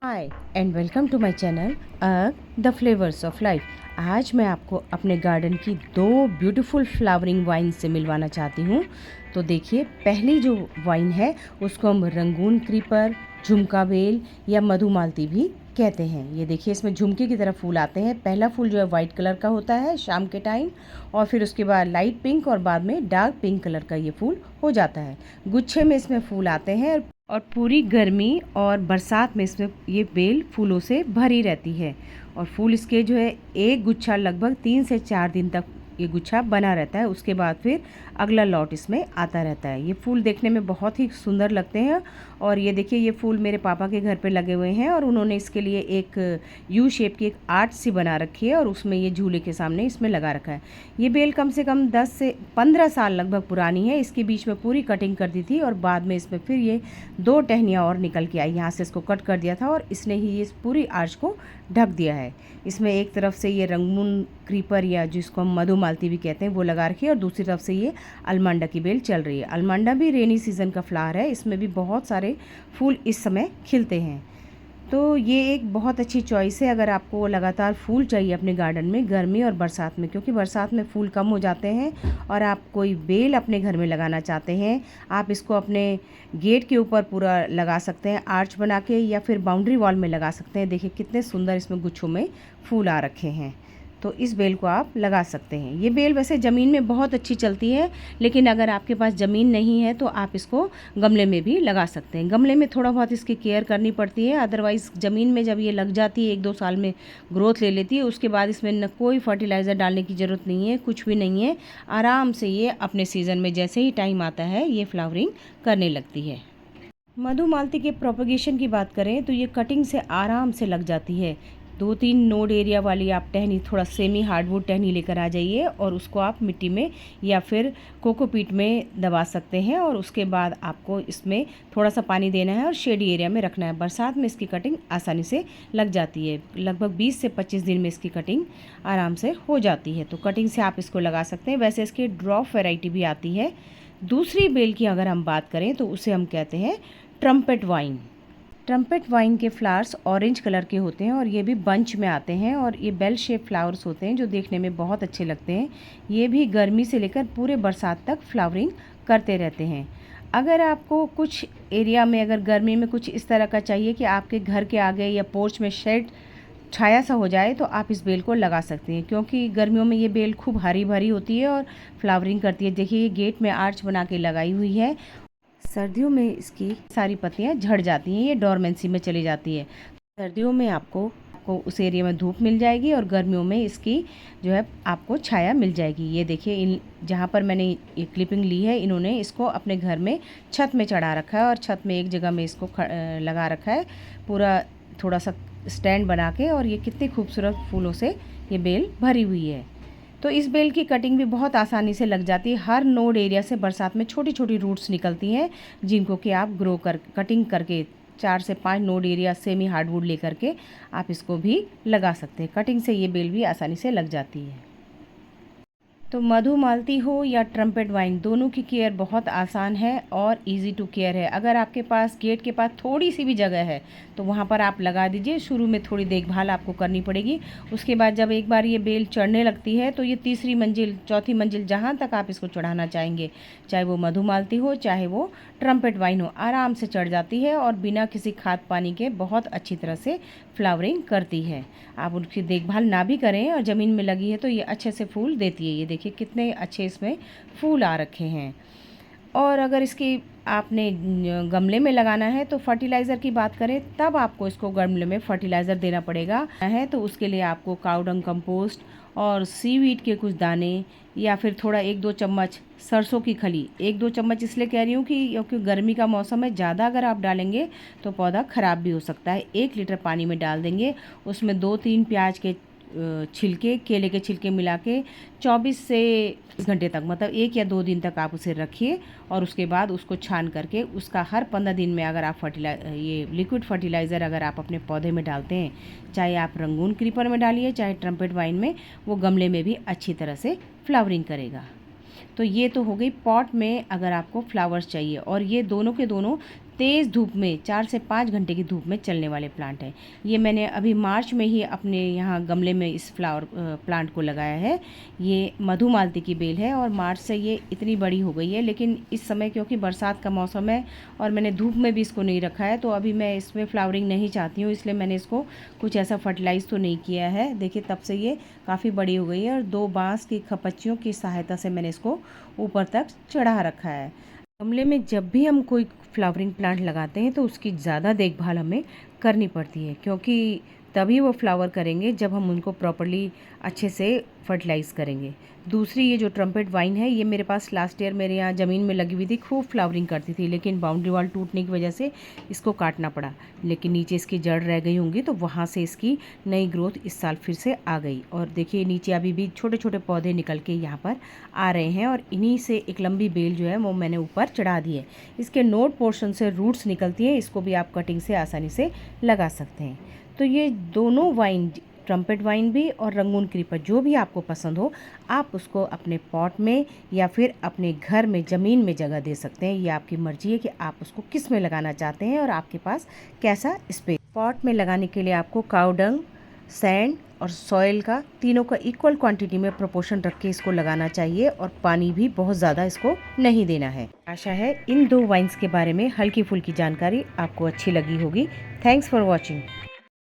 Hi and welcome to my channel the flavours of life. आज मैं आपको अपने गार्डन की दो ब्यूटीफुल फ्लावरिंग वाइन से मिलवाना चाहती हूँ। तो देखिए, पहली जो वाइन है उसको हम रंगून क्रीपर, झुमका बेल या मधुमालती भी कहते हैं। ये देखिए, इसमें झुमके की तरह फूल आते हैं। पहला फूल जो है वाइट कलर का होता है शाम के टाइम, और फिर उसके बाद लाइट पिंक और बाद में डार्क पिंक कलर का ये फूल हो जाता है। गुच्छे में इसमें फूल आते हैं और पूरी गर्मी और बरसात में इसमें ये बेल फूलों से भरी रहती है। और फूल इसके जो है एक गुच्छा लगभग 3 से 4 दिन तक ये गुच्छा बना रहता है। उसके बाद फिर अगला लॉट इसमें आता रहता है। ये फूल देखने में बहुत ही सुंदर लगते हैं। और ये देखिए, ये फूल मेरे पापा के घर पे लगे हुए हैं और उन्होंने इसके लिए एक यू शेप की एक आर्च सी बना रखी है और उसमें ये झूले के सामने इसमें लगा रखा है। ये बेल कम से कम 10 से 15 साल लगभग पुरानी है। इसके बीच में पूरी कटिंग कर दी थी और बाद में इसमें फिर ये 2 टहनियाँ और निकल के आई। यहाँ से इसको कट कर दिया था और इसने ही ये पूरी आर्च को ढक दिया है। इसमें एक तरफ से ये रंगून क्रीपर या जिसको हम मधुमालती भी कहते हैं वो लगा रखी है और दूसरी तरफ से ये अलमंडा की बेल चल रही है। अलमंडा भी रेनी सीज़न का फ्लावर है। इसमें भी बहुत सारे फूल इस समय खिलते हैं। तो ये एक बहुत अच्छी चॉइस है अगर आपको लगातार फूल चाहिए अपने गार्डन में गर्मी और बरसात में, क्योंकि बरसात में फूल कम हो जाते हैं। और आप कोई बेल अपने घर में लगाना चाहते हैं, आप इसको अपने गेट के ऊपर पूरा लगा सकते हैं आर्च बना के, या फिर बाउंड्री वॉल में लगा सकते हैं। देखिए कितने सुंदर इसमें गुच्छों में फूल आ रखे हैं। तो इस बेल को आप लगा सकते हैं। ये बेल वैसे ज़मीन में बहुत अच्छी चलती है, लेकिन अगर आपके पास ज़मीन नहीं है तो आप इसको गमले में भी लगा सकते हैं। गमले में थोड़ा बहुत इसकी केयर करनी पड़ती है, अदरवाइज़ ज़मीन में जब ये लग जाती है 1-2 साल में ग्रोथ ले लेती है, उसके बाद इसमें न कोई फर्टिलाइज़र डालने की ज़रूरत नहीं है, कुछ भी नहीं है। आराम से ये अपने सीज़न में जैसे ही टाइम आता है ये फ्लावरिंग करने लगती है। मधुमालती के प्रोपगेशन की बात करें तो ये कटिंग से आराम से लग जाती है। 2-3 नोड एरिया वाली आप टहनी, थोड़ा सेमी हार्डवुड टहनी लेकर आ जाइए और उसको आप मिट्टी में या फिर कोकोपीट में दबा सकते हैं। और उसके बाद आपको इसमें थोड़ा सा पानी देना है और शेडी एरिया में रखना है। बरसात में इसकी कटिंग आसानी से लग जाती है। लगभग 20 से 25 दिन में इसकी कटिंग आराम से हो जाती है। तो कटिंग से आप इसको लगा सकते हैं। वैसे इसकी ड्रॉप वैरायटी भी आती है। दूसरी बेल की अगर हम बात करें तो उसे हम कहते हैं ट्रम्पेट वाइन। ट्रम्पेट वाइन के फ्लावर्स ऑरेंज कलर के होते हैं और ये भी बंच में आते हैं और ये बेल शेप फ्लावर्स होते हैं जो देखने में बहुत अच्छे लगते हैं। ये भी गर्मी से लेकर पूरे बरसात तक फ्लावरिंग करते रहते हैं। अगर आपको कुछ एरिया में अगर गर्मी में कुछ इस तरह का चाहिए कि आपके घर के आगे या पोर्च में शेड छाया सा हो जाए, तो आप इस बेल को लगा सकते हैं, क्योंकि गर्मियों में ये बेल खूब हरी भरी होती है और फ्लावरिंग करती है। देखिए, ये गेट में आर्च बना के लगाई हुई है। सर्दियों में इसकी सारी पत्तियां झड़ जाती हैं, ये डोरमेंसी में चली जाती है। सर्दियों में आपको उस एरिया में धूप मिल जाएगी और गर्मियों में इसकी जो है आपको छाया मिल जाएगी। ये देखिए, इन जहाँ पर मैंने ये क्लिपिंग ली है, इन्होंने इसको अपने घर में छत में चढ़ा रखा है और छत में एक जगह में इसको लगा रखा है पूरा थोड़ा सा स्टैंड बना के। और ये कितने खूबसूरत फूलों से ये बेल भरी हुई है। तो इस बेल की कटिंग भी बहुत आसानी से लग जाती है। हर नोड एरिया से बरसात में छोटी छोटी रूट्स निकलती हैं, जिनको कि आप ग्रो कर कटिंग करके 4 से 5 नोड एरिया सेमी हार्डवुड लेकर के आप इसको भी लगा सकते हैं। कटिंग से ये बेल भी आसानी से लग जाती है। तो मधुमालती हो या ट्रम्पेट वाइन, दोनों की केयर बहुत आसान है और इजी टू केयर है। अगर आपके पास गेट के पास थोड़ी सी भी जगह है तो वहाँ पर आप लगा दीजिए। शुरू में थोड़ी देखभाल आपको करनी पड़ेगी। उसके बाद जब एक बार ये बेल चढ़ने लगती है तो ये तीसरी मंजिल, चौथी मंजिल, जहाँ तक आप इसको चढ़ाना चाहेंगे, चाहे वो मधुमालती हो चाहे वो ट्रम्पेट वाइन हो, आराम से चढ़ जाती है और बिना किसी खाद पानी के बहुत अच्छी तरह से फ्लावरिंग करती है। आप उनकी देखभाल ना भी करें और ज़मीन में लगी है तो ये अच्छे से फूल देती है। ये देखिए कितने अच्छे इसमें फूल आ रखे हैं। और अगर इसकी आपने गमले में लगाना है तो फर्टिलाइज़र की बात करें, तब आपको इसको गमले में फर्टिलाइज़र देना पड़ेगा है। तो उसके लिए आपको काऊ डंग कंपोस्ट और सीवीड के कुछ दाने या फिर थोड़ा 1-2 चम्मच सरसों की खली, 1-2 चम्मच इसलिए कह रही हूँ कि क्योंकि गर्मी का मौसम है, ज़्यादा अगर आप डालेंगे तो पौधा ख़राब भी हो सकता है। 1 लीटर पानी में डाल देंगे, उसमें 2-3 प्याज के छिलके, केले के छिलके मिला के 24 से 20 घंटे तक, मतलब 1 या 2 दिन तक आप उसे रखिए। और उसके बाद उसको छान करके उसका हर 15 दिन में अगर आप ये लिक्विड फर्टिलाइज़र अगर आप अपने पौधे में डालते हैं, चाहे आप रंगून क्रीपर में डालिए चाहे ट्रम्पेट वाइन में, वो गमले में भी अच्छी तरह से फ्लावरिंग करेगा। तो ये तो हो गई पॉट में अगर आपको फ्लावर्स चाहिए। और ये दोनों के दोनों तेज़ धूप में 4 से 5 घंटे की धूप में चलने वाले प्लांट हैं। ये मैंने अभी मार्च में ही अपने यहाँ गमले में इस फ्लावर प्लांट को लगाया है। ये मधुमालती की बेल है और मार्च से ये इतनी बड़ी हो गई है, लेकिन इस समय क्योंकि बरसात का मौसम है और मैंने धूप में भी इसको नहीं रखा है, तो अभी मैं इसमें फ्लावरिंग नहीं चाहती हूँ, इसलिए मैंने इसको कुछ ऐसा फर्टिलाइज़ तो नहीं किया है। देखिए तब से ये काफ़ी बड़ी हो गई है और 2 बाँस की खपच्चियों की सहायता से मैंने इसको ऊपर तक चढ़ा रखा है। गमले में जब भी हम कोई फ्लावरिंग प्लांट लगाते हैं तो उसकी ज़्यादा देखभाल हमें करनी पड़ती है, क्योंकि तभी वो फ्लावर करेंगे जब हम उनको प्रॉपर्ली अच्छे से फर्टिलाइज़ करेंगे। दूसरी ये जो ट्रम्पेट वाइन है, ये मेरे पास लास्ट ईयर मेरे यहाँ ज़मीन में लगी हुई थी, खूब फ्लावरिंग करती थी, लेकिन बाउंड्री वॉल टूटने की वजह से इसको काटना पड़ा। लेकिन नीचे इसकी जड़ रह गई होंगी, तो वहाँ से इसकी नई ग्रोथ इस साल फिर से आ गई। और देखिए नीचे अभी भी छोटे छोटे पौधे निकल के यहाँ पर आ रहे हैं और इन्हीं से एक लंबी बेल जो है वो मैंने ऊपर चढ़ा दी है। इसके नोड पोर्शन से रूट्स निकलती हैं, इसको भी आप कटिंग से आसानी से लगा सकते हैं। तो ये दोनों वाइन, ट्रम्पेट वाइन भी और रंगून क्रीपर, जो भी आपको पसंद हो, आप उसको अपने पॉट में या फिर अपने घर में ज़मीन में जगह दे सकते हैं। ये आपकी मर्ज़ी है कि आप उसको किस में लगाना चाहते हैं और आपके पास कैसा स्पेस। पॉट में लगाने के लिए आपको काऊ डंग, सैंड और सॉइल का तीनों का इक्वल क्वांटिटी में प्रोपोर्शन रख के इसको लगाना चाहिए और पानी भी बहुत ज़्यादा इसको नहीं देना है। आशा है इन 2 वाइन्स के बारे में हल्की फुल्की जानकारी आपको अच्छी लगी होगी। Thanks for watching.